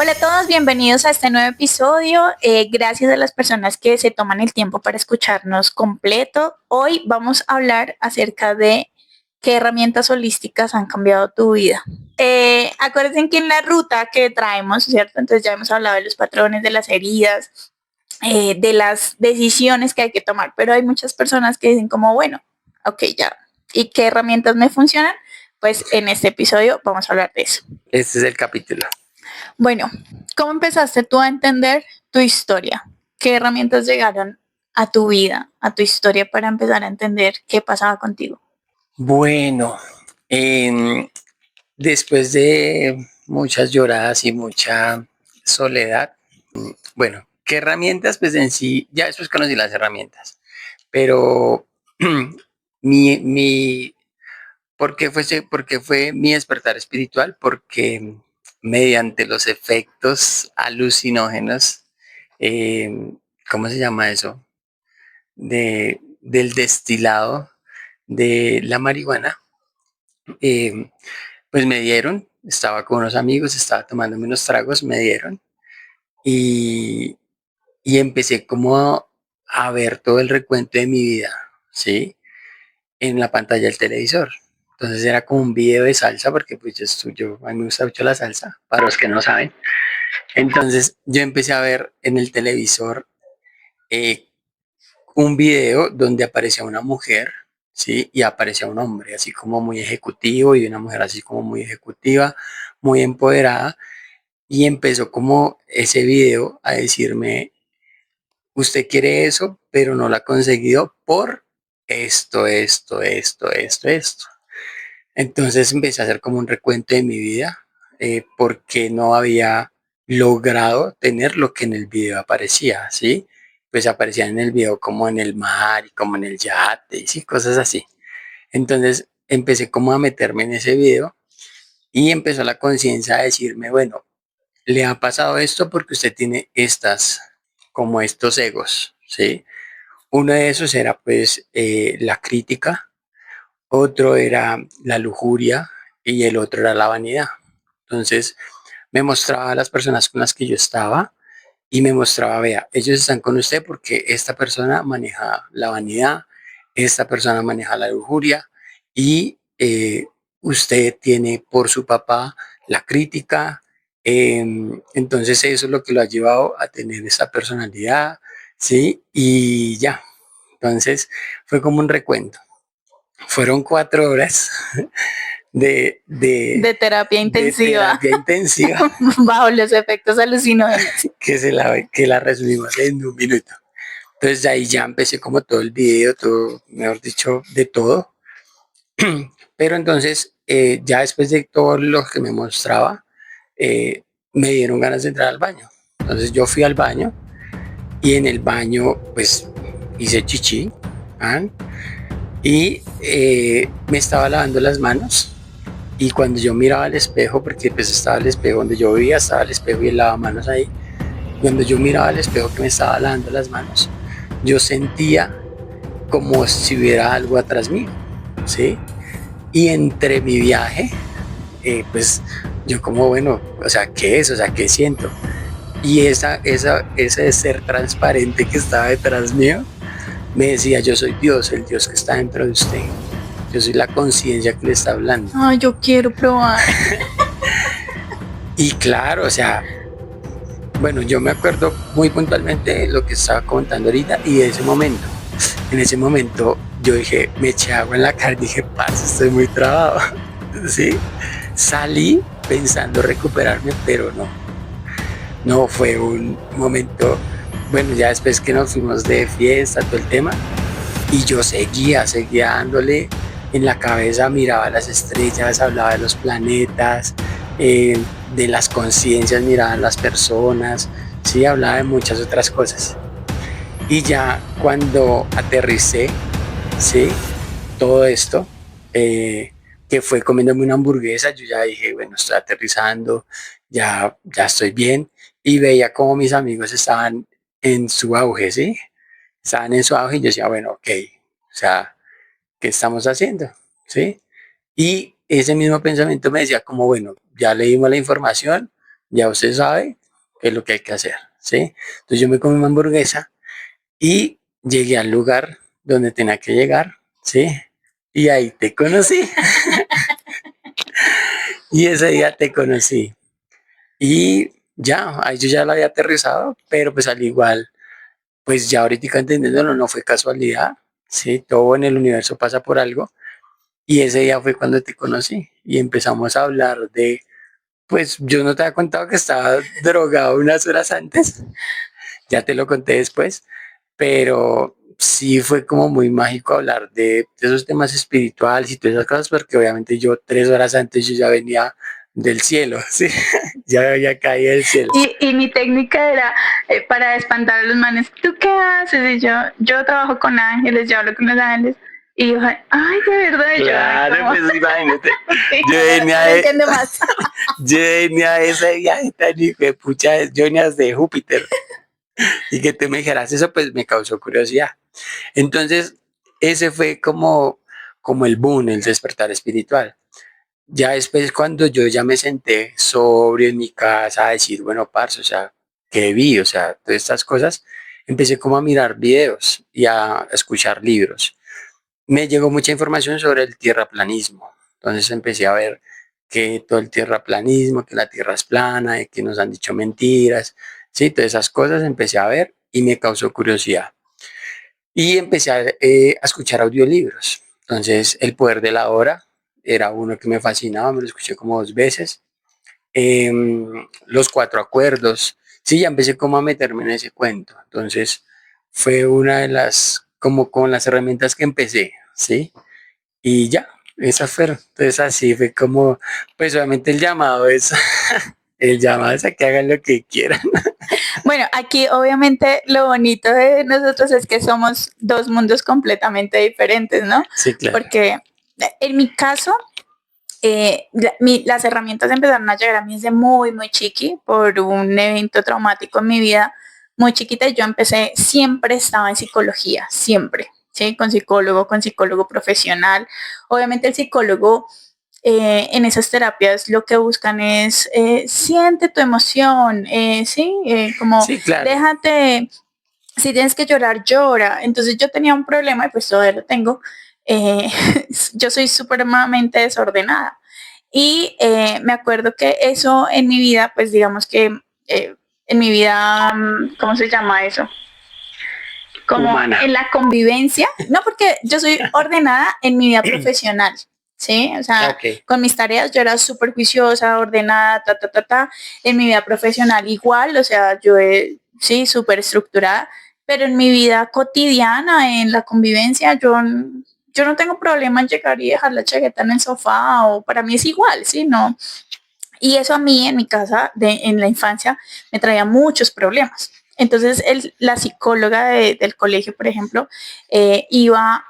Hola a todos, bienvenidos a este nuevo episodio. Gracias a las personas que se toman el tiempo para escucharnos completo. Hoy vamos a hablar acerca de qué herramientas holísticas han cambiado tu vida. Acuérdense que en la ruta que traemos, ¿cierto? Entonces ya hemos hablado de los patrones, de las heridas, de las decisiones que hay que tomar, pero hay muchas personas que dicen como, bueno, ok, ya. ¿Y qué herramientas me funcionan? Pues en este episodio vamos a hablar de eso. Este es el capítulo. Bueno, ¿cómo empezaste tú a entender tu historia? ¿Qué herramientas llegaron a tu vida, a tu historia para empezar a entender qué pasaba contigo? Bueno, después de muchas lloradas y mucha soledad, bueno, ¿qué herramientas? Pues en sí, ya después conocí las herramientas, pero mi porque fue mi despertar espiritual, porque mediante los efectos alucinógenos, ¿cómo se llama eso? Del destilado de la marihuana, eh, pues me dieron, estaba con unos amigos, estaba tomándome unos tragos, me dieron y, y empecé como a ver todo el recuento de mi vida, ¿sí? En la pantalla del televisor. Entonces era como un video de salsa, porque pues a mí me gusta mucho la salsa, para los que no saben. Entonces yo empecé a ver en el televisor eh, un video donde aparecía una mujer, ¿sí? Y aparecía un hombre, así como muy ejecutivo, y una mujer así como muy ejecutiva, muy empoderada, y empezó como ese video a decirme, usted quiere eso, pero no lo ha conseguido por esto. Entonces empecé a hacer como un recuento de mi vida, porque no había logrado tener lo que en el video aparecía, ¿sí? Pues aparecía en el video como en el mar y como en el yate y sí, cosas así. Entonces empecé como a meterme en ese video y empezó la conciencia a decirme, bueno, le ha pasado esto porque usted tiene como estos egos, ¿sí? Uno de esos era pues la crítica, otro era la lujuria y el otro era la vanidad. Entonces me mostraba a las personas con las que yo estaba y me mostraba, vea, ellos están con usted porque esta persona maneja la vanidad, esta persona maneja la lujuria y usted tiene por su papá la crítica. Entonces eso es lo que lo ha llevado a tener esa personalidad, ¿sí? Y ya, entonces fue como un recuento. Fueron 4 horas de, de, De terapia de intensiva terapia intensiva bajo los efectos alucinógenos. que la resumimos en un minuto. Entonces ahí ya empecé como todo el video, todo, mejor dicho, de todo. Pero entonces, ya después de todo lo que me mostraba, me dieron ganas de entrar al baño. Entonces yo fui al baño y en el baño pues hice chichi, ¿ah? Y me estaba lavando las manos y cuando yo miraba al espejo, porque pues estaba el espejo donde yo vivía, estaba el espejo y el lavamanos ahí, cuando yo miraba al espejo que me estaba lavando las manos, yo sentía como si hubiera algo atrás mío, ¿sí? Y entre mi viaje, pues yo como, bueno, o sea, ¿qué es? O sea, ¿qué siento? Y ese ser transparente que estaba detrás mío, me decía, yo soy Dios, el Dios que está dentro de usted. Yo soy la conciencia que le está hablando. Ay, yo quiero probar. Y claro, o sea, bueno, yo me acuerdo muy puntualmente lo que estaba contando ahorita y de ese momento. En ese momento yo dije, me eché agua en la cara y dije, parce, estoy muy trabado. ¿Sí? Salí pensando recuperarme, pero no. No fue un momento, bueno, ya después que nos fuimos de fiesta, todo el tema, y yo seguía dándole en la cabeza, miraba las estrellas, hablaba de los planetas, de las conciencias, miraba a las personas, sí, hablaba de muchas otras cosas. Y ya cuando aterricé, sí, todo esto, que fue comiéndome una hamburguesa, yo ya dije, bueno, estoy aterrizando, ya estoy bien, y veía como mis amigos estaban en su auge, ¿sí? Estaban en su auge y yo decía, bueno, ok, o sea, ¿qué estamos haciendo? ¿Sí? Y ese mismo pensamiento me decía como, bueno, ya leímos la información, ya usted sabe qué es lo que hay que hacer, ¿sí? Entonces yo me comí una hamburguesa y llegué al lugar donde tenía que llegar, ¿sí? Y ahí te conocí. Y ese día te conocí. Y ya, ahí yo ya lo había aterrizado, pero pues al igual, pues ya ahorita entendiéndolo, no fue casualidad, ¿sí? Todo en el universo pasa por algo. Y ese día fue cuando te conocí y empezamos a hablar de, pues yo no te había contado que estaba drogado unas horas antes, ya te lo conté después, pero sí fue como muy mágico hablar de esos temas espirituales y todas esas cosas, porque obviamente yo 3 horas antes yo ya venía del cielo, ¿sí? Ya había caído del cielo. Y mi técnica era para espantar a los manes, ¿tú qué haces? Y yo trabajo con ángeles, yo hablo con los ángeles. Y yo, ay, de verdad, Claro, yo, pues imagínate, sí, yo no venía le de, entiendo más. yo venía de ese viaje tan hijo de pucha, yo venía de Júpiter, y que tú me dijeras eso, pues me causó curiosidad. Entonces, ese fue como el boom, el despertar espiritual. Ya después, cuando yo ya me senté sobrio en mi casa a decir, bueno, parce, o sea, ¿qué vi? O sea, todas estas cosas, empecé como a mirar videos y a escuchar libros. Me llegó mucha información sobre el tierraplanismo. Entonces empecé a ver que todo el tierraplanismo, que la tierra es plana, de que nos han dicho mentiras, sí, todas esas cosas empecé a ver y me causó curiosidad. Y empecé a escuchar audiolibros. Entonces, El poder de la hora era uno que me fascinaba, me lo escuché como 2 veces. Los cuatro acuerdos, sí, ya empecé como a meterme en ese cuento. Entonces, fue una de las, como con las herramientas que empecé, ¿sí? Y ya, esa fue. Entonces, así fue como, pues obviamente el llamado es, el llamado es a que hagan lo que quieran. Bueno, aquí obviamente lo bonito de nosotros es que somos dos mundos completamente diferentes, ¿no? Sí, claro. Porque en mi caso, las herramientas empezaron a llegar a mí desde muy, muy chiqui por un evento traumático en mi vida. Muy chiquita yo empecé, siempre estaba en psicología, siempre, ¿sí? Con psicólogo profesional. Obviamente el psicólogo en esas terapias lo que buscan es siente tu emoción, ¿sí? Como Sí, claro. déjate, si tienes que llorar, llora. Entonces yo tenía un problema y pues todavía lo tengo. eh, yo soy supremamente desordenada. Y me acuerdo que eso en mi vida, pues digamos que en mi vida, ¿cómo se llama eso? Como Humana. en la convivencia, no porque yo soy ordenada en mi vida profesional, ¿sí? O sea, Ok. con mis tareas yo era súper juiciosa, ordenada, en mi vida profesional igual, o sea, sí, súper estructurada, pero en mi vida cotidiana, en la convivencia, yo no tengo problema en llegar y dejar la chaqueta en el sofá, o para mí es igual, ¿sí? No. Y eso a mí en mi casa, en la infancia, me traía muchos problemas. Entonces, la psicóloga del colegio, por ejemplo, iba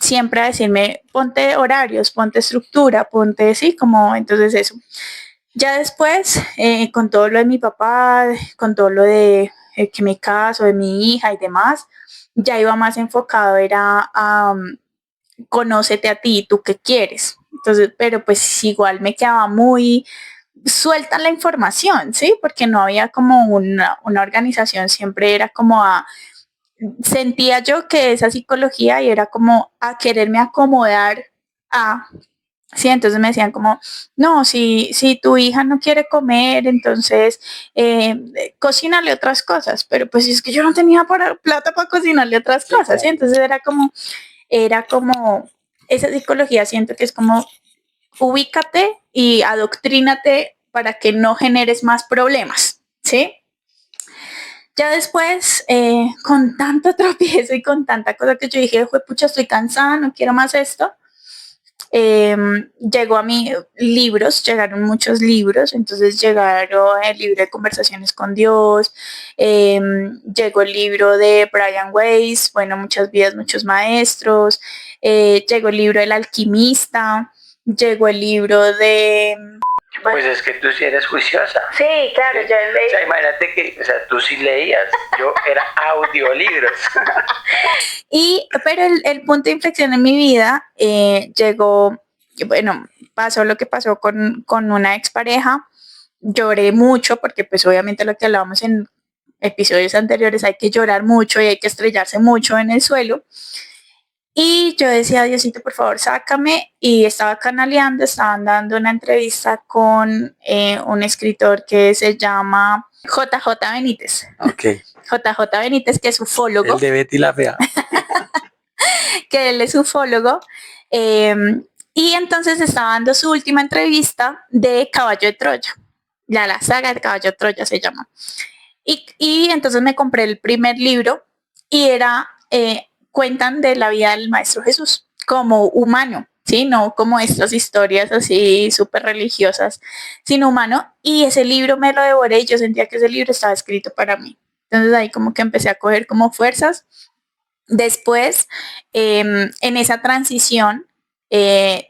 siempre a decirme, ponte horarios, ponte estructura, ponte, sí, como, entonces eso. Ya después, con todo lo de mi papá, con todo lo de que me caso, de mi hija y demás, ya iba más enfocado, era a conócete a ti, tú qué quieres. Entonces, pero pues igual me quedaba muy suelta la información, ¿sí? Porque no había como una organización, siempre era como sentía yo que esa psicología y era como a quererme acomodar a, sí, entonces me decían como, no, si tu hija no quiere comer, entonces cocínale otras cosas, pero pues es que yo no tenía plata para cocinarle otras Sí, cosas, ¿sí? claro. Entonces era como, esa psicología siento que es como ubícate y adoctrínate para que no generes más problemas, ¿sí? Ya después, con tanto tropiezo y con tanta cosa que yo dije, pucha, estoy cansada, no quiero más esto, llegó a mí libros, llegaron muchos libros, entonces llegaron el libro de Conversaciones con Dios, llegó el libro de Brian Weiss, bueno, Muchas vidas, muchos maestros, llegó el libro del alquimista, llegó el libro de... Pues es que tú sí eres juiciosa. Sí, claro, ¿Sí? yo O sea, leí. imagínate que, o sea, tú sí leías, yo era audiolibros. Pero el punto de inflexión en mi vida llegó, bueno, pasó lo que pasó con una expareja. lloré mucho porque pues obviamente lo que hablábamos en episodios anteriores, hay que llorar mucho y hay que estrellarse mucho en el suelo. Y yo decía, Diosito, por favor, sácame. Y estaba canaleando, estaban dando una entrevista con un escritor que se llama JJ Benítez. Ok. JJ Benítez, que es ufólogo. El de Betty la Fea. Que él es ufólogo. Y entonces estaba dando su última entrevista de Caballo de Troya. Ya la saga de Caballo de Troya se llama. Y entonces me compré el primer libro y era, cuentan de la vida del Maestro Jesús como humano, ¿sí? No como estas historias así súper religiosas, sino humano. Y ese libro me lo devoré y yo sentía que ese libro estaba escrito para mí. Entonces ahí como que empecé a coger como fuerzas. Después, en esa transición,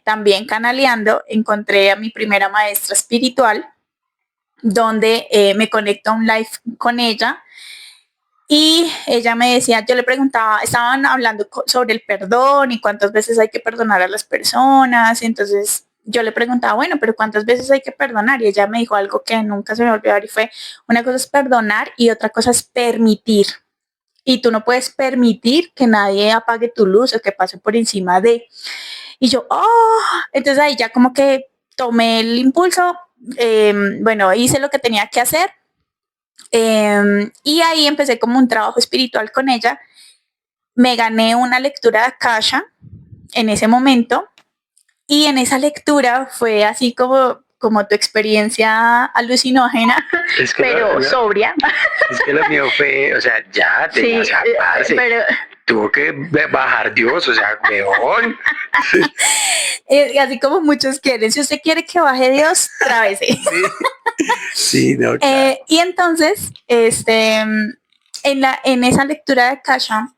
también canaleando, encontré a mi primera maestra espiritual, donde me conecto a un live con ella y ella me decía, yo le preguntaba, estaban hablando sobre el perdón y cuántas veces hay que perdonar a las personas, entonces yo le preguntaba, bueno, pero ¿cuántas veces hay que perdonar? Y ella me dijo algo que nunca se me va a olvidar y fue, una cosa es perdonar y otra cosa es permitir. Y tú no puedes permitir que nadie apague tu luz o que pase por encima de. Y yo, oh, entonces ahí ya como que tomé el impulso, bueno, hice lo que tenía que hacer y ahí empecé como un trabajo espiritual con ella. Me gané una lectura de Akasha en ese momento y en esa lectura fue así como tu experiencia alucinógena, pero sobria. Es que lo mío fue, o sea, ya tenía, Sí, o sea, parce, pero tuvo que bajar Dios, o sea, weón. así como muchos quieren, si usted quiere que baje Dios, trábese. Sí, sí, no, claro. Y entonces, en esa lectura de Kasha,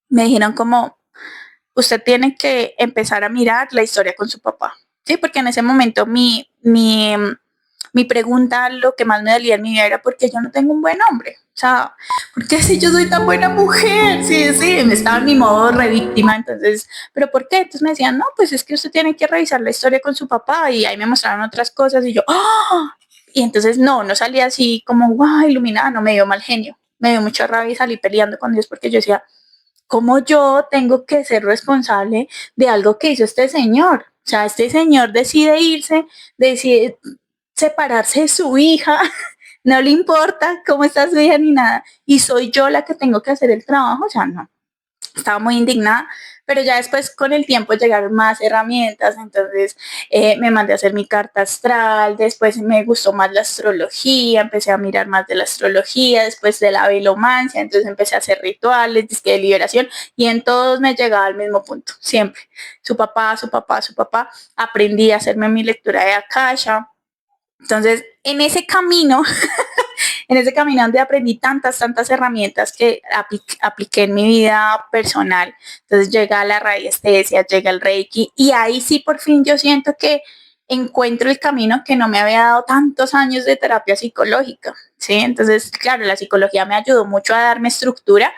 me dijeron como, usted tiene que empezar a mirar la historia con su papá, ¿sí? Porque en ese momento mi pregunta, lo que más me dolía en mi vida era porque yo no tengo un buen hombre. O sea, ¿por qué si yo soy tan buena mujer? Sí, sí, me estaba en mi modo re víctima, entonces, ¿pero por qué? Entonces me decían, no, pues es que usted tiene que revisar la historia con su papá y ahí me mostraron otras cosas y yo, ¡oh! Y entonces no salía así como, guau, iluminada, no me dio mal genio, me dio mucha rabia y salí peleando con Dios porque yo decía, ¿cómo yo tengo que ser responsable de algo que hizo este señor? O sea, este señor decide irse, decide separarse de su hija, no le importa cómo está su hija ni nada, y soy yo la que tengo que hacer el trabajo, o sea, no, estaba muy indignada, pero ya después con el tiempo llegaron más herramientas, entonces me mandé a hacer mi carta astral, después me gustó más la astrología, empecé a mirar más de la astrología, después de la velomancia, entonces empecé a hacer rituales, disque de liberación, y en todos me llegaba al mismo punto, siempre, su papá, su papá, su papá, aprendí a hacerme mi lectura de Akasha, entonces en ese camino en ese camino donde aprendí tantas herramientas que apliqué en mi vida personal. Entonces llega la radiestesia, llega el Reiki y ahí sí por fin yo siento que encuentro el camino que no me había dado tantos años de terapia psicológica, ¿sí? Entonces, claro, la psicología me ayudó mucho a darme estructura,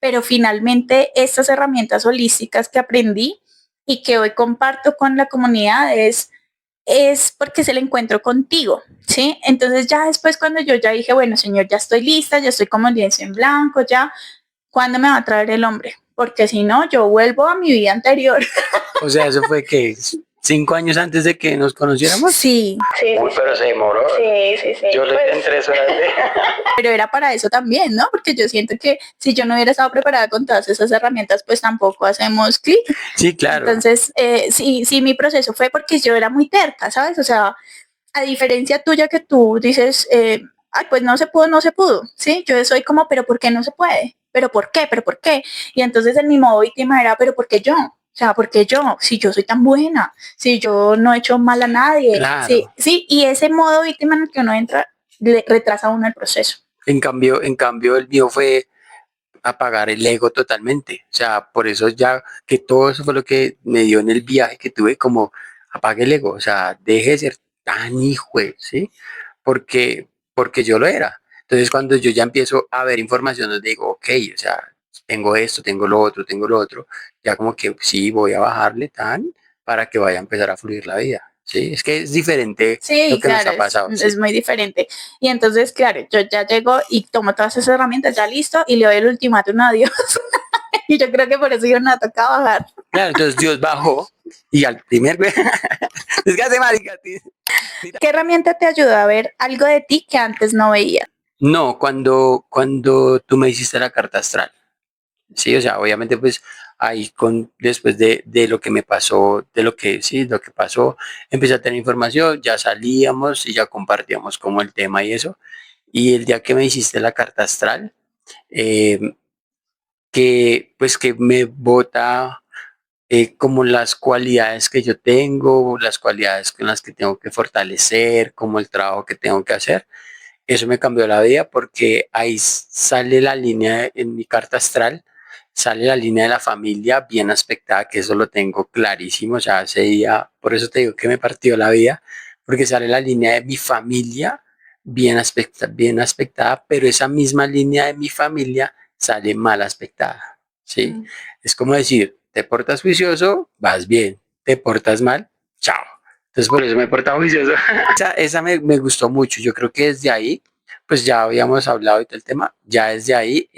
pero finalmente estas herramientas holísticas que aprendí y que hoy comparto con la comunidad es porque es el encuentro contigo, ¿sí? Entonces ya después cuando yo ya dije, bueno, señor, ya estoy lista, ya estoy como lienzo en blanco, ya, ¿cuándo me va a traer el hombre? Porque si no, yo vuelvo a mi vida anterior. O sea, eso fue que 5 años antes de que nos conociéramos. Sí. Uy, pero se demoró. Sí. Yo le di en 3 horas de... Pero era para eso también, ¿no? Porque yo siento que si yo no hubiera estado preparada con todas esas herramientas, pues tampoco hacemos clic. Sí, claro. Entonces, sí, mi proceso fue porque yo era muy terca, ¿sabes? O sea, a diferencia tuya que tú dices, ay, pues no se pudo, ¿sí? Yo soy como, pero ¿por qué no se puede? ¿Pero por qué? ¿Pero por qué? Y entonces en mi modo víctima era, ¿pero por qué yo? O sea, ¿por qué yo? Si yo soy tan buena, si yo no he hecho mal a nadie, Claro. Sí, y ese modo víctima en el que uno entra, le retrasa a uno el proceso. En cambio, el mío fue apagar el ego totalmente. O sea, por eso ya que todo eso fue lo que me dio en el viaje que tuve, como apague el ego. O sea, deje de ser tan hijo, ¿sí? Porque yo lo era. Entonces, cuando yo ya empiezo a ver información, les digo, ok, o sea, tengo esto, tengo lo otro, ya como que sí, voy a bajarle tan para que vaya a empezar a fluir la vida, ¿sí? Es que es diferente lo Sí, que nos claro, ha pasado, es ¿sí? muy diferente. Y entonces, claro, yo ya llego y tomo todas esas herramientas, ya listo, y le doy el ultimátum a Dios. Y yo creo que por eso yo no toca bajar. Claro, entonces Dios bajó y al primer... es que hace marica, mira. ¿Qué herramienta te ayudó a ver algo de ti que antes no veía? No, cuando tú me hiciste la carta astral, sí, o sea, obviamente pues ahí después de lo que me pasó, de lo que sí, lo que pasó, empecé a tener información, ya salíamos y ya compartíamos como el tema y eso. Y el día que me hiciste la carta astral, eh, que pues que me bota como las cualidades que yo tengo, las cualidades con las que tengo que fortalecer, como el trabajo que tengo que hacer. Eso me cambió la vida porque ahí sale la línea en mi carta astral, sale la línea de la familia bien aspectada, que eso lo tengo clarísimo, o sea, ese día, por eso te digo que me partió la vida, porque sale la línea de mi familia bien aspectada, pero esa misma línea de mi familia sale mal aspectada, ¿sí? Mm. Es como decir, te portas juicioso, vas bien, te portas mal, chao. Entonces por eso me he portado juicioso. Esa me gustó mucho. Yo creo que desde ahí, pues ya habíamos hablado del tema, ya desde ahí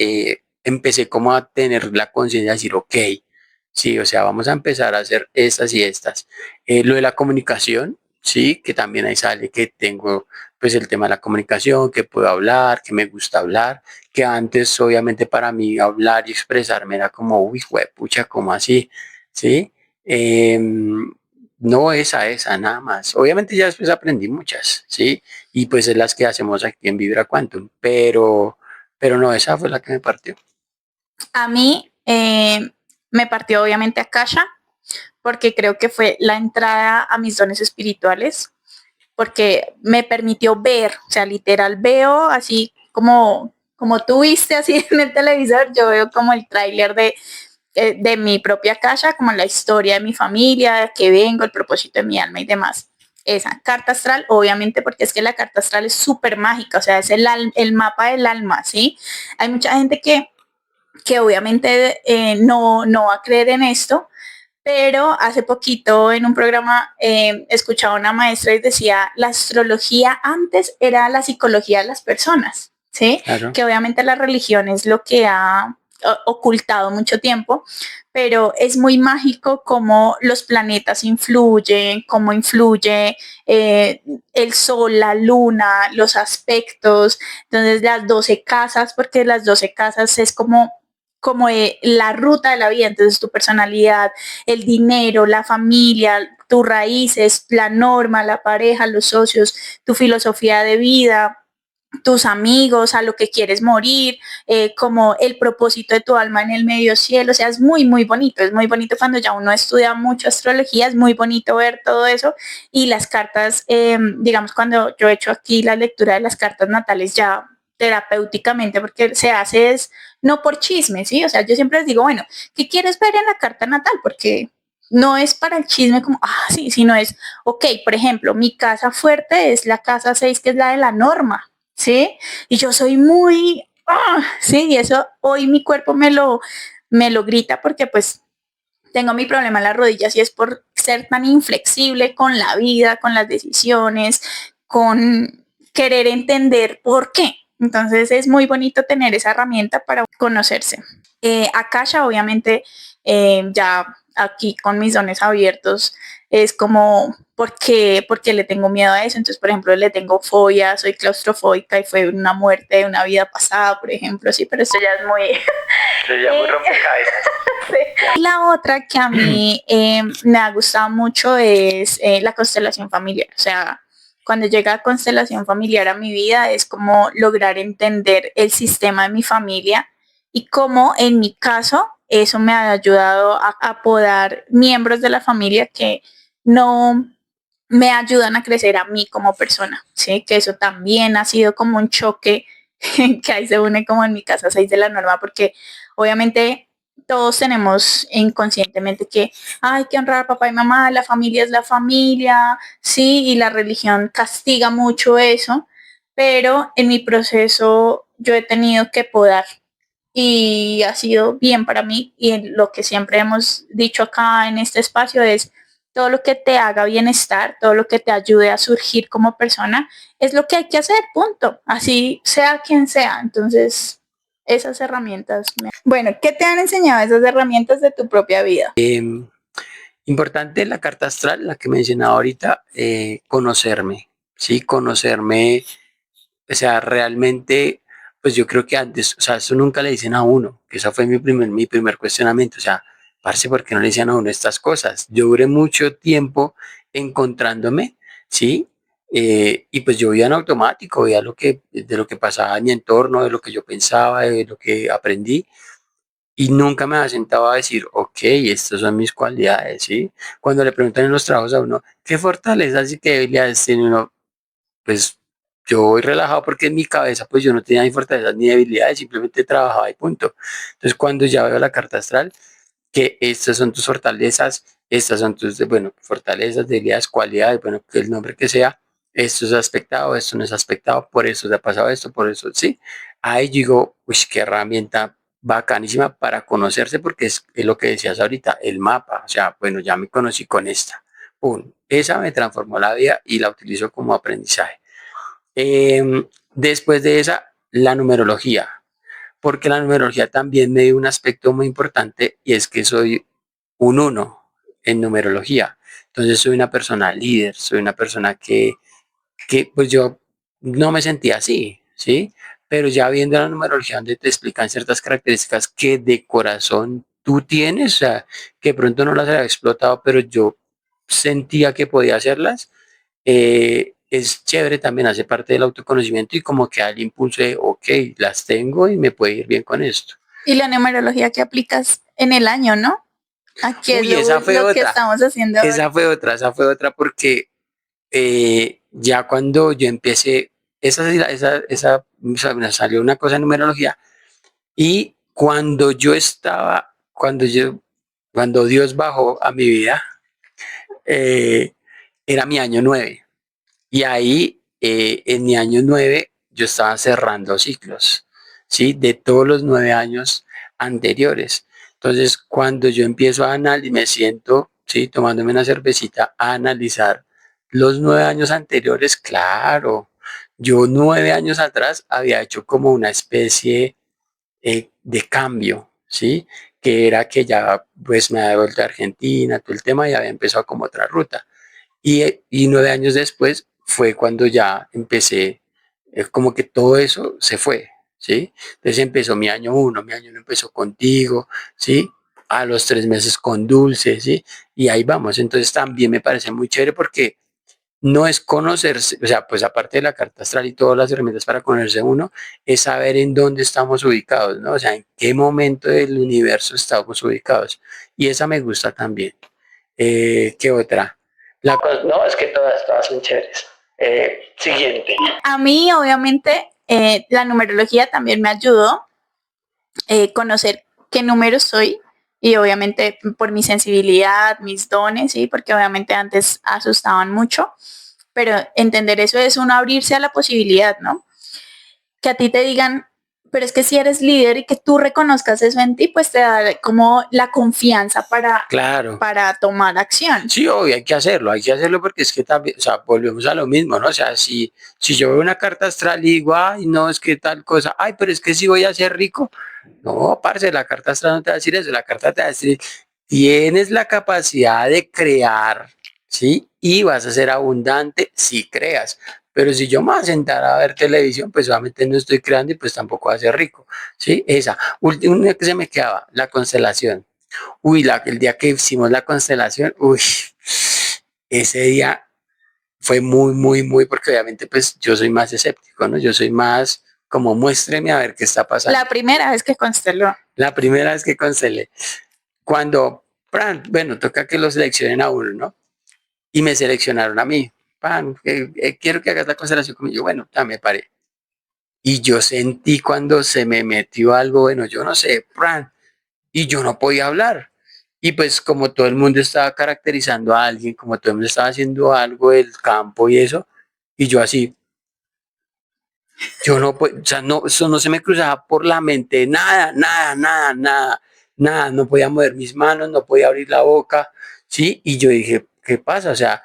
empecé como a tener la conciencia de decir, ok, sí, o sea, vamos a empezar a hacer estas y estas. Lo de la comunicación, sí, que también ahí sale que tengo pues el tema de la comunicación, que puedo hablar, que me gusta hablar, que antes obviamente para mí hablar y expresarme era como, uy, pucha, como así, ¿sí? No esa, nada más. Obviamente ya después aprendí muchas, ¿sí? Y pues es las que hacemos aquí en Vibra Quantum, pero no, esa fue la que me partió. A mí me partió obviamente Akasha, porque creo que fue la entrada a mis dones espirituales, porque me permitió ver, o sea, literal veo así como tú viste así en el televisor, yo veo como el tráiler de mi propia casa, como la historia de mi familia, de que vengo, el propósito de mi alma y demás. Esa carta astral, obviamente, porque es que la carta astral es súper mágica, o sea, es el mapa del alma, ¿sí? Hay mucha gente que obviamente no va a creer en esto, pero hace poquito en un programa escuchaba una maestra y decía, la astrología antes era la psicología de las personas, ¿sí? Claro. Que obviamente la religión es lo que ha ocultado mucho tiempo, pero es muy mágico cómo los planetas influyen, cómo influye el sol, la luna, los aspectos, entonces las 12 casas, porque las 12 casas es como la ruta de la vida, entonces tu personalidad, el dinero, la familia, tus raíces, la norma, la pareja, los socios, tu filosofía de vida, tus amigos, a lo que quieres morir, como el propósito de tu alma en el medio cielo, o sea, es muy bonito cuando ya uno estudia mucho astrología, es muy bonito ver todo eso y las cartas, digamos, cuando yo he hecho aquí la lectura de las cartas natales ya terapéuticamente, porque se hace es no por chisme, ¿sí? O sea, yo siempre les digo, bueno, ¿qué quieres ver en la carta natal? Porque no es para el chisme como, sí, sino es, ok, por ejemplo, mi casa fuerte es la casa 6 que es la de la norma, ¿sí? Y yo soy muy, sí, y eso hoy mi cuerpo me lo grita porque pues tengo mi problema en las rodillas y es por ser tan inflexible con la vida, con las decisiones, con querer entender por qué. Entonces es muy bonito tener esa herramienta para conocerse. Akasha, obviamente, ya aquí con mis dones abiertos, es como, ¿por qué le tengo miedo a eso? Entonces, por ejemplo, le tengo fobia, soy claustrofóbica y fue una muerte de una vida pasada, por ejemplo, sí, pero esto ya es muy... Ya muy rompecabezas. Sí. La otra que a mí me ha gustado mucho es la constelación familiar. O sea, cuando llega constelación familiar a mi vida es como lograr entender el sistema de mi familia y cómo en mi caso eso me ha ayudado a apodar miembros de la familia que no me ayudan a crecer a mí como persona, ¿sí? Que eso también ha sido como un choque que ahí se une como en mi casa 6 de la norma, porque obviamente todos tenemos inconscientemente que hay que honrar a papá y mamá, la familia es la familia, sí, y la religión castiga mucho eso, pero en mi proceso yo he tenido que podar y ha sido bien para mí y lo que siempre hemos dicho acá en este espacio es todo lo que te haga bienestar, todo lo que te ayude a surgir como persona, es lo que hay que hacer, punto. Así sea quien sea. Entonces, esas herramientas. Bueno, ¿qué te han enseñado esas herramientas de tu propia vida? Importante la carta astral, la que mencionaba ahorita, conocerme, ¿sí? Conocerme, o sea, realmente, pues yo creo que antes, o sea, eso nunca le dicen a uno, que ese fue mi primer cuestionamiento, o sea, parce, ¿por qué no le dicen a uno estas cosas? Yo duré mucho tiempo encontrándome, ¿sí? Y pues yo veía en automático, veía de lo que pasaba en mi entorno, de lo que yo pensaba, de lo que aprendí, y nunca me había sentado a decir, ok, estas son mis cualidades, ¿sí? Cuando le preguntan en los trabajos a uno, ¿qué fortalezas y qué debilidades tiene uno? Pues yo voy relajado porque en mi cabeza pues yo no tenía ni fortalezas ni debilidades, simplemente trabajaba y punto. Entonces cuando ya veo la carta astral, que estas son tus fortalezas, estas son tus, bueno, fortalezas, debilidades, cualidades, bueno, que el nombre que sea, esto es aspectado, esto no es aspectado, por eso te ha pasado esto, por eso sí. Ahí yo digo, uy, qué herramienta bacanísima para conocerse, porque es lo que decías ahorita, el mapa, o sea, bueno, ya me conocí con esta. Pum, esa me transformó la vida y la utilizo como aprendizaje. Después de esa, la numerología, porque la numerología también me dio un aspecto muy importante y es que soy un uno en numerología. Entonces soy una persona líder, soy una persona que pues yo no me sentía así, ¿sí? Pero ya viendo la numerología donde te explican ciertas características que de corazón tú tienes, o sea, que pronto no las había explotado, pero yo sentía que podía hacerlas, es chévere también, hace parte del autoconocimiento y como que da el impulso de, ok, las tengo y me puede ir bien con esto. Y la numerología que aplicas en el año, ¿no? Aquí es Uy, esa fue lo que otra, estamos haciendo ahora. esa fue otra porque ya cuando yo empecé, o sea, me salió una cosa en numerología y cuando Dios bajó a mi vida, eh, era mi año 9. Y ahí, en mi año 9 yo estaba cerrando ciclos, ¿sí? De todos los 9 años anteriores. Entonces, cuando yo empiezo a analizar, me siento, ¿sí? Tomándome una cervecita a analizar los 9 años anteriores, claro, yo 9 años atrás había hecho como una especie de cambio, ¿sí? Que era que ya pues me había vuelto a Argentina, todo el tema, y había empezado como otra ruta. Y 9 años después fue cuando ya empecé, como que todo eso se fue, ¿sí? Entonces empezó mi año 1 empezó contigo, ¿sí? A los 3 meses con Dulce, ¿sí? Y ahí vamos. Entonces también me parece muy chévere porque no es conocerse, o sea, pues aparte de la carta astral y todas las herramientas para conocerse uno, es saber en dónde estamos ubicados, ¿no? O sea, en qué momento del universo estamos ubicados. Y esa me gusta también. ¿Qué otra? No, es que todas son chéveres. Siguiente. A mí, obviamente, la numerología también me ayudó conocer qué número soy y obviamente por mi sensibilidad, mis dones, ¿sí? Porque obviamente antes asustaban mucho, pero entender eso es uno abrirse a la posibilidad, ¿no? Que a ti te digan, pero es que si eres líder y que tú reconozcas eso en ti, pues te da como la confianza Claro. para tomar acción. Sí, obvio, hay que hacerlo porque es que también, o sea, volvemos a lo mismo, ¿no? O sea, si yo veo una carta astral y digo, ay, no, es que tal cosa, ay, pero es que si voy a ser rico, no, parce, la carta astral no te va a decir eso, la carta te va a decir, tienes la capacidad de crear, ¿sí? Y vas a ser abundante si creas. Pero si yo me voy a sentar a ver televisión, pues obviamente no estoy creando y pues tampoco voy a ser rico, ¿sí? Esa, última que se me quedaba, la constelación. Uy, el día que hicimos la constelación, uy, ese día fue muy, muy, muy, porque obviamente pues yo soy más escéptico, ¿no? Yo soy más como muéstreme a ver qué está pasando. La primera vez que consteló. La primera vez que constelé, cuando, bueno, toca que lo seleccionen a uno, ¿no? Y me seleccionaron a mí. Quiero que hagas la constelación conmigo. Bueno, ya me paré. Y yo sentí cuando se me metió algo, bueno, yo no sé, y yo no podía hablar. Y pues como todo el mundo estaba caracterizando a alguien, como todo el mundo estaba haciendo algo del campo y y yo así, yo no, o sea, no, eso no se me cruzaba por la mente, nada, nada, nada, nada, nada, no podía mover mis manos, no podía abrir la boca, ¿sí? Y yo dije, ¿qué pasa? O sea,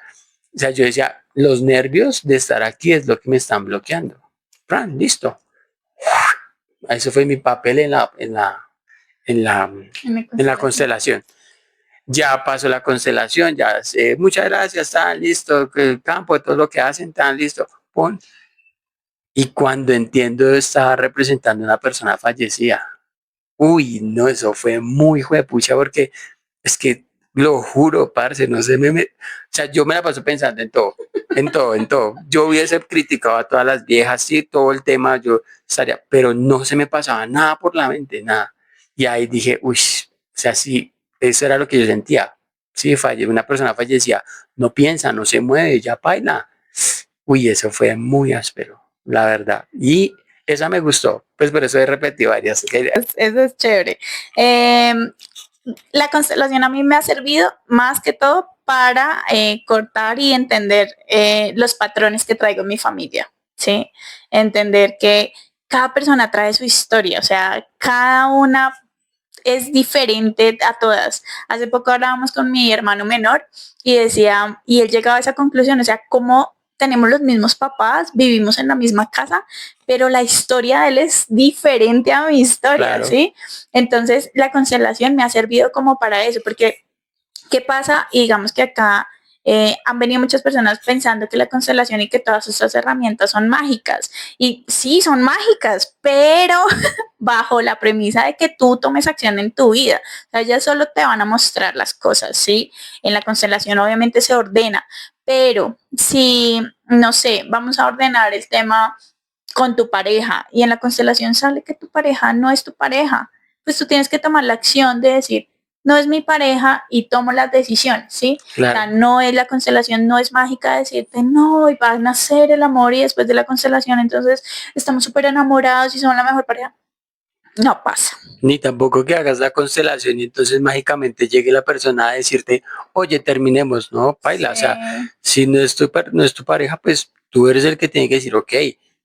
yo decía, los nervios de estar aquí es lo que me están bloqueando. Fran, listo. Eso fue mi papel en la, en la constelación. Ya pasó la constelación, ya sé, muchas gracias, están listo, el campo, todo lo que hacen, están listo. Pon. Y cuando entiendo, estaba representando a una persona fallecida. Uy, no, eso fue muy juepucha porque es que lo juro, parce, no sé, o sea, yo me la paso pensando en todo, en todo, en todo. Yo hubiese criticado a todas las viejas, sí, todo el tema, yo estaría, pero no se me pasaba nada por la mente, nada. Y ahí dije, uy, o sea, sí, eso era lo que yo sentía. Sí, una persona fallecía, no piensa, no se mueve, ya baila. Uy, eso fue muy áspero, la verdad. Y esa me gustó, pues por eso he repetido varias. Eso es chévere. La constelación a mí me ha servido más que todo para cortar y entender los patrones que traigo en mi familia, ¿sí? Entender que cada persona trae su historia, o sea, cada una es diferente a todas. Hace poco hablábamos con mi hermano menor y decía, y él llegaba a esa conclusión, o sea, cómo tenemos los mismos papás, vivimos en la misma casa, pero la historia de él es diferente a mi historia, Claro. ¿sí? Entonces, la constelación me ha servido como para eso, porque ¿qué pasa? Y digamos que acá han venido muchas personas pensando que la constelación y que todas estas herramientas son mágicas. Y sí, son mágicas, pero bajo la premisa de que tú tomes acción en tu vida. O sea, ellas solo te van a mostrar las cosas, ¿sí? En la constelación obviamente se ordena, pero si, no sé, vamos a ordenar el tema con tu pareja y en la constelación sale que tu pareja no es tu pareja, pues tú tienes que tomar la acción de decir, no es mi pareja y tomo las decisiones, ¿sí? Claro. O sea, no es la constelación, no es mágica decirte, no, y va a nacer el amor y después de la constelación, entonces estamos súper enamorados y somos la mejor pareja. No pasa. Ni tampoco que hagas la constelación y entonces mágicamente llegue la persona a decirte, oye, terminemos, ¿no? Paila, sí. O sea, si no es tu pareja, pues tú eres el que tiene que decir, ok,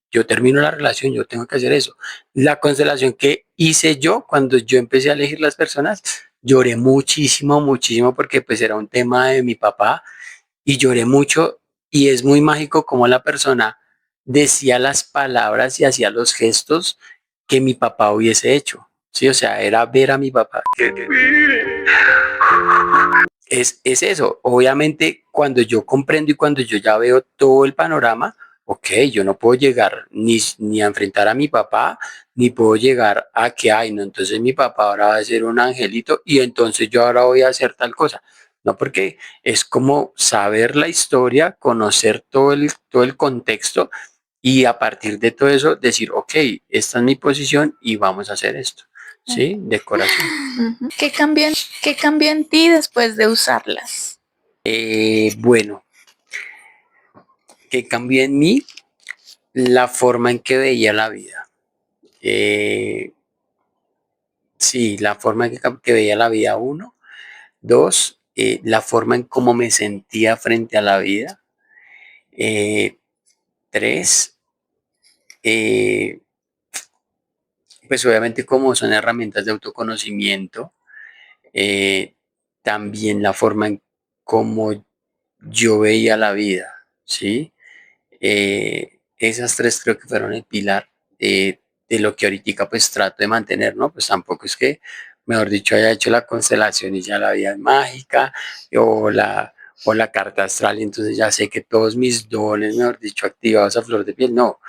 yo termino la relación, yo tengo que hacer eso. La constelación que hice yo cuando yo empecé a elegir las personas, lloré muchísimo, muchísimo porque pues era un tema de mi papá y lloré mucho y es muy mágico como la persona decía las palabras y hacía los gestos que mi papá hubiese hecho. Sí, o sea, era ver a mi papá. Es eso. Obviamente, cuando yo comprendo y cuando yo ya veo todo el panorama, ok, yo no puedo llegar ni a enfrentar a mi papá, ni puedo llegar a que, ay, no, entonces mi papá ahora va a ser un angelito y entonces yo ahora voy a hacer tal cosa. No, porque es como saber la historia, conocer todo el contexto y a partir de todo eso decir, ok, esta es mi posición y vamos a hacer esto. ¿Sí? De corazón. ¿Qué cambió en ti después de usarlas? Bueno, que cambió en mí la forma en que veía la vida. Sí, la forma en que veía la vida, uno. Dos, la forma en cómo me sentía frente a la vida. Tres, eh, pues obviamente como son herramientas de autoconocimiento, eh, también la forma en cómo yo veía la vida, ¿sí? Esas tres creo que fueron el pilar de lo que ahorita pues trato de mantener, ¿no? Pues tampoco es que, mejor dicho, haya hecho la constelación y ya la vida es mágica o o la carta astral y entonces ya sé que todos mis dones, mejor dicho, activados a flor de piel, no,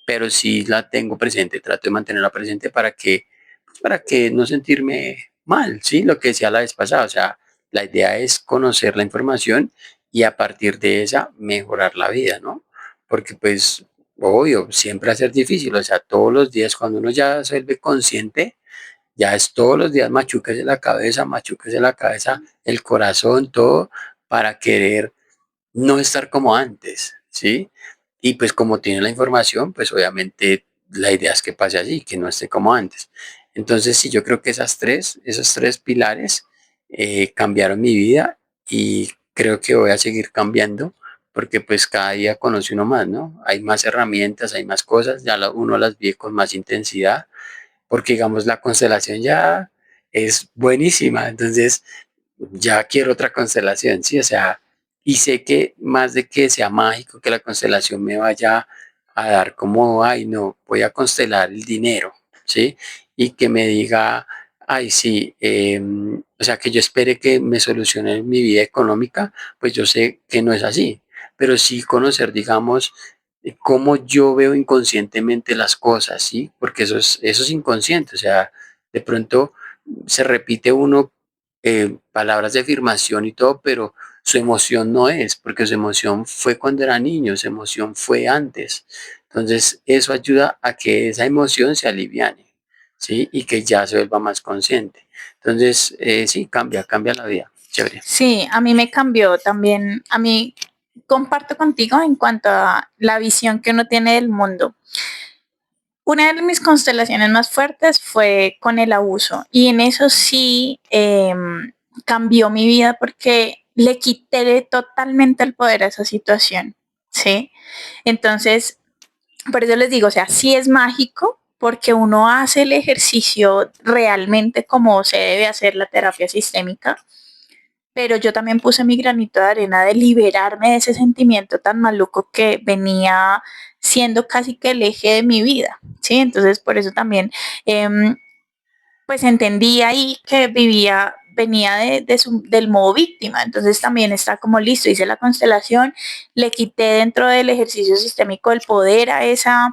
pero sí la tengo presente, trato de mantenerla presente pues para que no sentirme mal, ¿sí? Lo que decía la vez pasada, o sea, la idea es conocer la información y a partir de esa mejorar la vida, ¿no? Porque pues, obvio, siempre va a ser difícil, o sea, todos los días cuando uno ya se vuelve consciente, ya es todos los días machuquese la cabeza, el corazón, todo, para querer no estar como antes, ¿sí? Y pues como tiene la información, pues obviamente la idea es que pase así, que no esté como antes. Entonces sí, yo creo que esos tres pilares cambiaron mi vida y creo que voy a seguir cambiando porque pues cada día conoce uno más, ¿no? Hay más herramientas, hay más cosas, uno las vive con más intensidad, porque digamos la constelación ya es buenísima, entonces ya quiero otra constelación, ¿sí? O sea, y sé que más de que sea mágico, que la constelación me vaya a dar como, ay, no, voy a constelar el dinero, ¿sí? Y que me diga, ay, sí, o sea, que yo espere que me solucione mi vida económica, pues yo sé que no es así, pero sí conocer, digamos, cómo yo veo inconscientemente las cosas, ¿sí? Porque eso es inconsciente, o sea, de pronto se repite uno palabras de afirmación y todo, pero su emoción no es, porque su emoción fue cuando era niño, su emoción fue antes. Entonces, eso ayuda a que esa emoción se aliviane, ¿sí? Y que ya se vuelva más consciente. Entonces, sí, cambia la vida. Chévere. Sí, a mí me cambió también, a mí comparto contigo en cuanto a la visión que uno tiene del mundo. Una de mis constelaciones más fuertes fue con el abuso y en eso sí cambió mi vida porque le quité totalmente el poder a esa situación, ¿sí? Entonces, por eso les digo, o sea, sí es mágico porque uno hace el ejercicio realmente como se debe hacer la terapia sistémica, pero yo también puse mi granito de arena de liberarme de ese sentimiento tan maluco que venía siendo casi que el eje de mi vida, ¿sí? Entonces, por eso también, eh, pues entendí ahí que venía del modo víctima, entonces también está como listo, hice la constelación, le quité dentro del ejercicio sistémico el poder a esa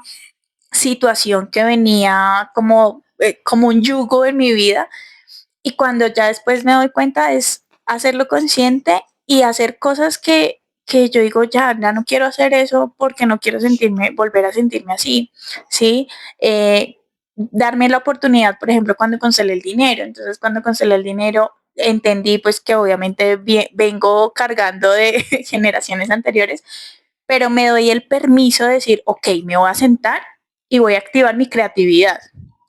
situación que venía como un yugo en mi vida y cuando ya después me doy cuenta es hacerlo consciente y hacer cosas que yo digo, ya no quiero hacer eso porque no quiero volver a sentirme así, ¿sí? Darme la oportunidad, por ejemplo, cuando cancelé el dinero. Entonces, cuando cancelé el dinero, entendí pues que obviamente vengo cargando de generaciones anteriores, pero me doy el permiso de decir, ok, me voy a sentar y voy a activar mi creatividad,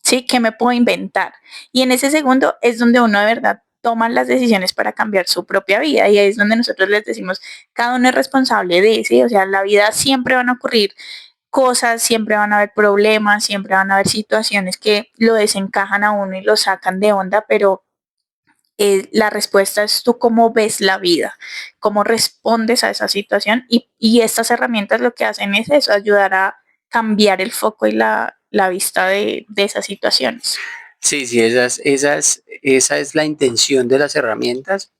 ¿sí? ¿Qué me puedo inventar? Y en ese segundo es donde uno de verdad toma las decisiones para cambiar su propia vida y ahí es donde nosotros les decimos, cada uno es responsable de eso, ¿sí? O sea, en la vida siempre van a ocurrir cosas, siempre van a haber problemas, siempre van a haber situaciones que lo desencajan a uno y lo sacan de onda, pero la respuesta es tú cómo ves la vida, cómo respondes a esa situación y estas herramientas lo que hacen es eso, ayudar a cambiar el foco y la vista de esas situaciones. Sí, sí, esa es la intención de las herramientas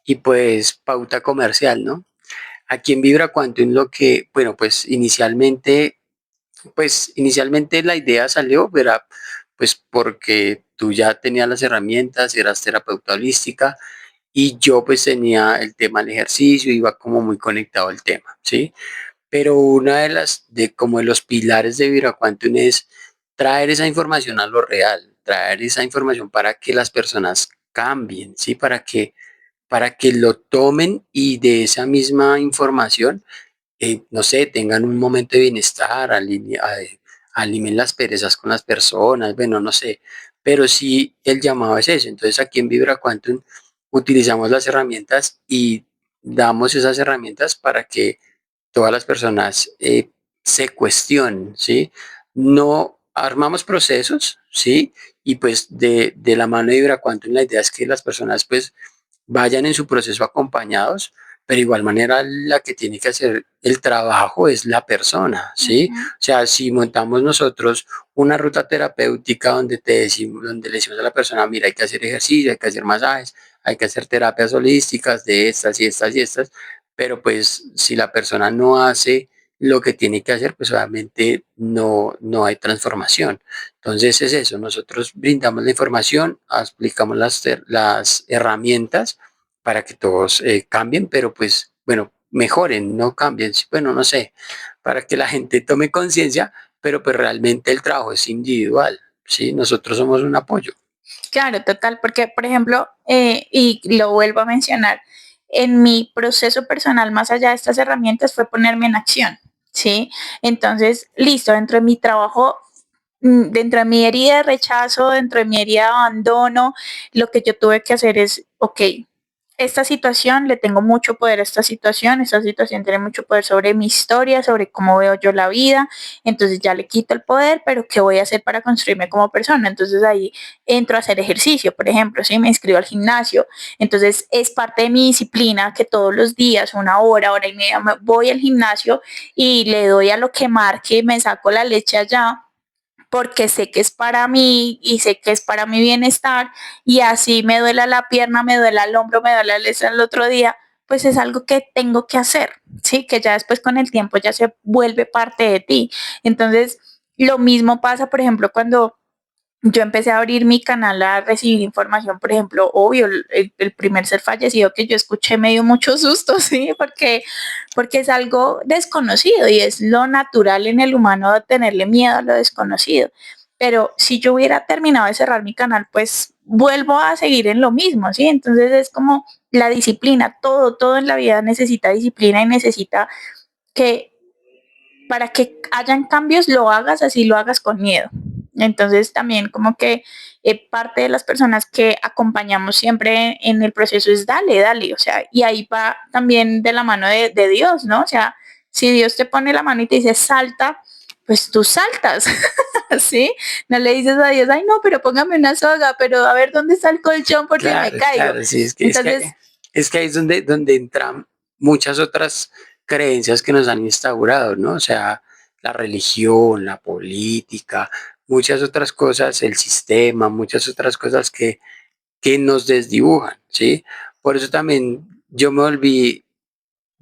y pues pauta comercial, ¿no? Aquí en Vibra Quantum lo que, bueno, pues inicialmente la idea salió, ¿verdad? Pues porque tú ya tenías las herramientas, eras terapeuta holística y yo pues tenía el tema del ejercicio, iba como muy conectado al tema, ¿sí? Pero una de como de los pilares de Vibra Quantum es traer esa información a lo real, traer esa información para que las personas cambien, ¿sí? Para que lo tomen y de esa misma información no sé, tengan un momento de bienestar, alimen las perezas con las personas, bueno, no sé, pero sí el llamado es eso. Entonces aquí en Vibra Quantum utilizamos las herramientas y damos esas herramientas para que todas las personas se cuestionen, ¿sí? No armamos procesos, ¿sí? Y pues de la mano de Vibra Quantum la idea es que las personas pues vayan en su proceso acompañados, pero de igual manera la que tiene que hacer el trabajo es la persona, ¿sí? Ujú. O sea, si montamos nosotros una ruta terapéutica donde le decimos a la persona, mira, hay que hacer ejercicio, hay que hacer masajes, hay que hacer terapias holísticas de estas y estas y estas, pero pues si la persona no hace lo que tiene que hacer, pues obviamente no hay transformación. Entonces es eso, nosotros brindamos la información, explicamos las herramientas para que todos cambien, pero pues bueno, mejoren, no cambien, sí, bueno, no sé, para que la gente tome conciencia, pero pues realmente el trabajo es individual, ¿sí? Nosotros somos un apoyo. Claro, total, porque por ejemplo, y lo vuelvo a mencionar, en mi proceso personal, más allá de estas herramientas, fue ponerme en acción, ¿sí? Entonces, listo, dentro de mi trabajo, dentro de mi herida de rechazo, dentro de mi herida de abandono, lo que yo tuve que hacer es, ok, esta situación, le tengo mucho poder a esta situación tiene mucho poder sobre mi historia, sobre cómo veo yo la vida, entonces ya le quito el poder, pero ¿qué voy a hacer para construirme como persona? Entonces ahí entro a hacer ejercicio, por ejemplo, si me inscribo al gimnasio, entonces es parte de mi disciplina que todos los días, una hora, hora y media, voy al gimnasio y le doy a lo que marque, me saco la leche allá porque sé que es para mí y sé que es para mi bienestar y así me duela la pierna, me duela el hombro, me duele el otro día, pues es algo que tengo que hacer, ¿sí? Que ya después con el tiempo ya se vuelve parte de ti. Entonces, lo mismo pasa, por ejemplo, cuando yo empecé a abrir mi canal a recibir información, por ejemplo, obvio, el primer ser fallecido que yo escuché me dio mucho susto, ¿sí? Porque es algo desconocido y es lo natural en el humano de tenerle miedo a lo desconocido. Pero si yo hubiera terminado de cerrar mi canal, pues vuelvo a seguir en lo mismo, ¿sí? Entonces es como la disciplina, todo en la vida necesita disciplina y necesita que para que hayan cambios lo hagas así lo hagas con miedo. Entonces también como que parte de las personas que acompañamos siempre en el proceso es dale, dale, o sea, y ahí va también de la mano de Dios, ¿no? O sea, si Dios te pone la mano y te dice salta, pues tú saltas, ¿sí? No le dices a Dios, ay no, pero póngame una soga, pero a ver dónde está el colchón porque me Claro, caigo. claro, sí, Entonces, es que ahí es donde entran muchas otras creencias que nos han instaurado, ¿no? O sea, la religión, la política, muchas otras cosas, el sistema, muchas otras cosas que nos desdibujan, ¿sí? Por eso también yo me volví,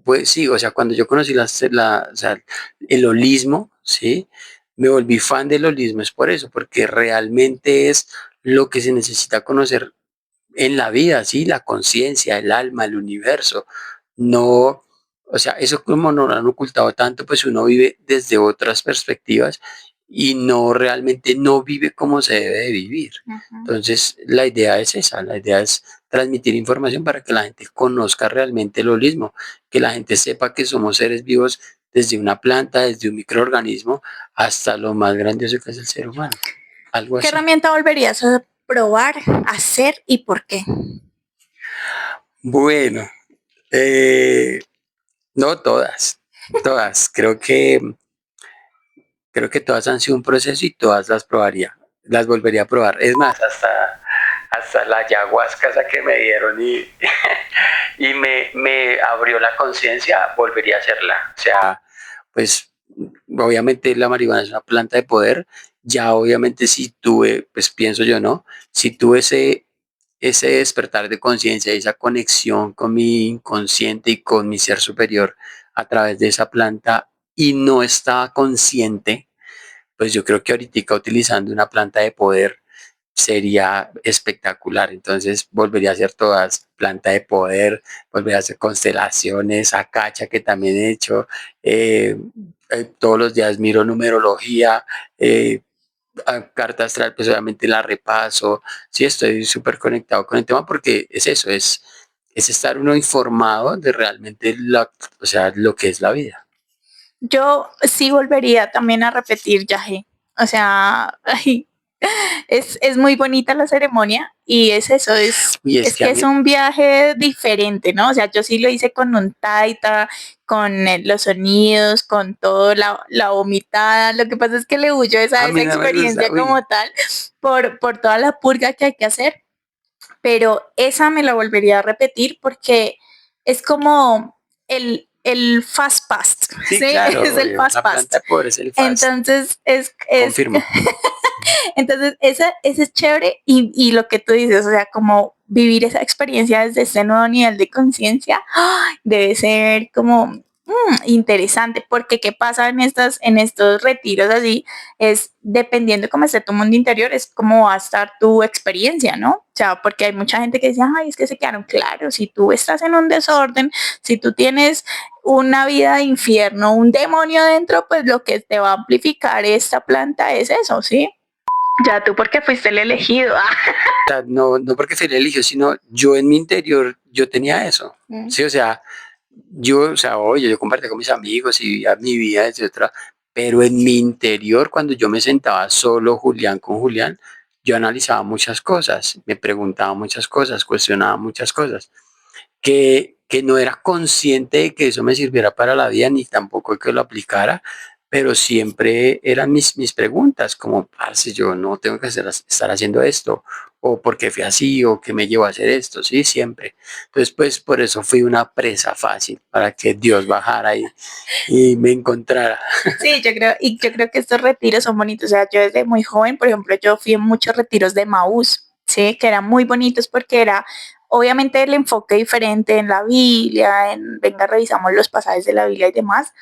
pues sí, o sea, cuando yo conocí o sea, el holismo, ¿sí? Me volví fan del holismo, es por eso, porque realmente es lo que se necesita conocer en la vida, sí, la conciencia, el alma, el universo. No, o sea, eso como no lo han ocultado tanto, pues uno vive desde otras perspectivas y no realmente no vive como se debe de vivir. uh-huh. Entonces, la idea es esa, la idea es transmitir información para que la gente conozca realmente el holismo, que la gente sepa que somos seres vivos desde una planta, desde un microorganismo, hasta lo más grandioso que es el ser humano. Algo ¿Qué así. herramienta volverías a probar, hacer y por qué? Bueno, Eh, no todas, todas. Creo que todas han sido un proceso y todas las probaría, las volvería a probar. Es más, hasta la ayahuasca esa que me dieron y me abrió la conciencia, volvería a hacerla. O sea, pues obviamente la marihuana es una planta de poder. Ya obviamente si tuve, pues pienso yo, ¿no? Si tuve ese despertar de conciencia, esa conexión con mi inconsciente y con mi ser superior a través de esa planta y no estaba consciente, pues yo creo que ahorita utilizando una planta de poder sería espectacular. Entonces volvería a hacer todas, planta de poder, volvería a hacer constelaciones, acacha que también he hecho, eh, todos los días miro numerología, carta astral, pues obviamente la repaso, sí estoy súper conectado con el tema porque es eso, es estar uno informado de realmente o sea, lo que es la vida. Yo sí volvería también a repetir yaje. O sea, ay, es muy bonita la ceremonia y es eso, Y es es que a que es mí, un viaje diferente, ¿no? O sea, yo sí lo hice con un taita, con los sonidos, con todo, la vomitada. Lo que pasa es que le huyo a esa mí no me gusta, experiencia uy, como tal por toda la purga que hay que hacer, pero esa me la volvería a repetir porque es como el fast past, sí, ¿sí? claro, Es el obvio, fast la planta past. de poder es el fast, Entonces, confirmo. entonces ese es chévere y lo que tú dices, o sea, como vivir esa experiencia desde ese nuevo nivel de conciencia, debe ser como interesante, porque qué pasa en estos retiros así, es dependiendo cómo esté tu mundo interior, es cómo va a estar tu experiencia, ¿no? O sea, porque hay mucha gente que dice, ay, es que se quedaron claros, si tú estás en un desorden, si tú tienes una vida de infierno, un demonio dentro, pues lo que te va a amplificar esta planta es eso, ¿sí? Ya tú porque fuiste el elegido. O sea, no, no porque se le eligió, sino yo en mi interior, yo tenía eso, Mm. sí, o sea, oye, yo compartía con mis amigos y vivía mi vida, etcétera, pero en mi interior, cuando yo me sentaba solo, Julián con Julián, yo analizaba muchas cosas, me preguntaba muchas cosas, cuestionaba muchas cosas. que no era consciente de que eso me sirviera para la vida, ni tampoco que lo aplicara, pero siempre eran mis preguntas, como, parce, yo no tengo que estar haciendo esto, o por qué fui así, o qué me llevó a hacer esto, sí, siempre. Entonces, pues por eso fui una presa fácil, para que Dios bajara y me encontrara. Sí, yo creo que estos retiros son bonitos. O sea, yo desde muy joven, por ejemplo, yo fui en muchos retiros de Maús, sí, que eran muy bonitos porque era obviamente el enfoque diferente en la Biblia, en venga, revisamos los pasajes de la Biblia y demás,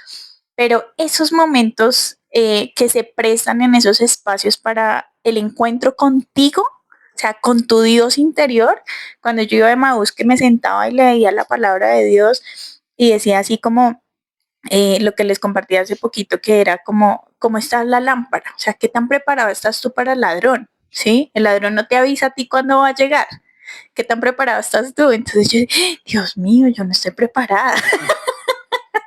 pero esos momentos que se prestan en esos espacios para el encuentro contigo, o sea, con tu Dios interior, cuando yo iba de Maús, que me sentaba y leía la palabra de Dios y decía así como lo que les compartí hace poquito, que era como, ¿cómo está la lámpara? O sea, ¿qué tan preparado estás tú para el ladrón? ¿Sí? El ladrón no te avisa a ti cuándo va a llegar. ¿Qué tan preparado estás tú? Entonces yo, Dios mío, yo no estoy preparada.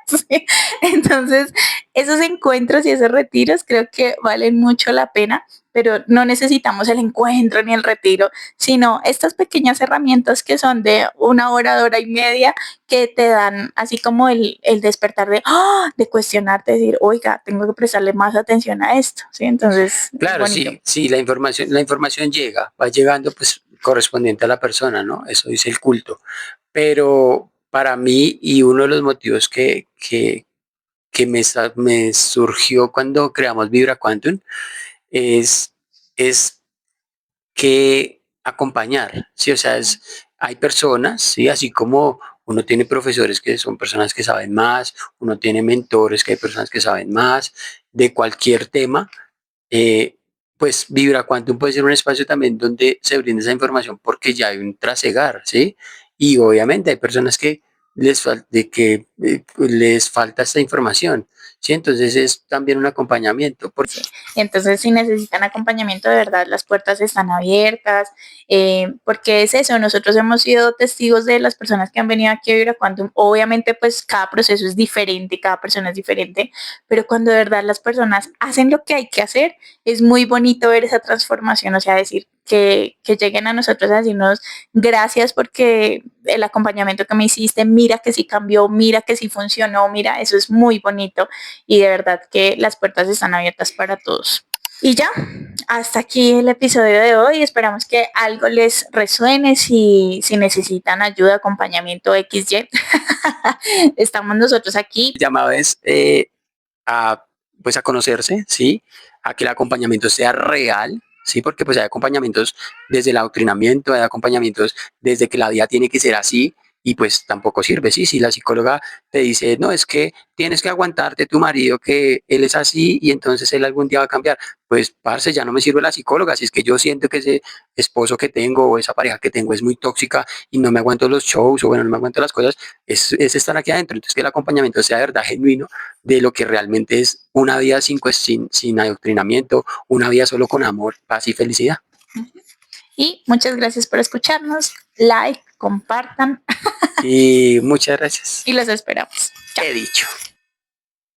Sí. Entonces, esos encuentros y esos retiros creo que valen mucho la pena, pero no necesitamos el encuentro ni el retiro, sino estas pequeñas herramientas que son de hora y media, que te dan así como el despertar de, ¡oh!, de cuestionarte, decir, oiga, tengo que prestarle más atención a esto, ¿sí? Entonces, es Claro, bonito. sí, sí, la información llega, va llegando pues correspondiente a la persona, ¿no? Eso dice el culto. Pero para mí, y uno de los motivos que me surgió cuando creamos Vibra Quantum es, es que acompañar, ¿sí? O sea, hay personas, ¿sí? Así como uno tiene profesores que son personas que saben más, uno tiene mentores que hay personas que saben más de cualquier tema, eh, pues Vibra Quantum puede ser un espacio también donde se brinda esa información porque ya hay un trasegar, ¿sí? Y obviamente hay personas que les falta esta información, ¿sí? Entonces es también un acompañamiento. Sí. Entonces, si necesitan acompañamiento, de verdad, las puertas están abiertas, porque es eso, nosotros hemos sido testigos de las personas que han venido aquí a Vibra Quantum. Obviamente, pues cada proceso es diferente, cada persona es diferente, pero cuando de verdad las personas hacen lo que hay que hacer, es muy bonito ver esa transformación, o sea, decir que lleguen a nosotros a decirnos gracias porque el acompañamiento que me hiciste, mira que sí cambió, mira que sí funcionó, mira, eso es muy bonito y de verdad que las puertas están abiertas para todos. Y ya, hasta aquí el episodio de hoy. Esperamos que algo les resuene. Si necesitan ayuda, acompañamiento XY, estamos nosotros aquí. El llamado es a, pues a conocerse, ¿sí? A que el acompañamiento sea real, ¿sí? Porque pues hay acompañamientos desde el adoctrinamiento, hay acompañamientos desde que la vida tiene que ser así y pues tampoco sirve, ¿sí? Si la psicóloga te dice, no, es que tienes que aguantarte tu marido, que él es así y entonces él algún día va a cambiar, pues parce, ya no me sirve la psicóloga, si es que yo siento que ese esposo que tengo o esa pareja que tengo es muy tóxica y no me aguanto los shows o bueno, no me aguanto las cosas, es estar aquí adentro, entonces que el acompañamiento sea de verdad genuino de lo que realmente es una vida sin adoctrinamiento, una vida solo con amor, paz y felicidad. Y muchas gracias por escucharnos. Like, compartan Y muchas gracias. y los esperamos. Chao. He dicho.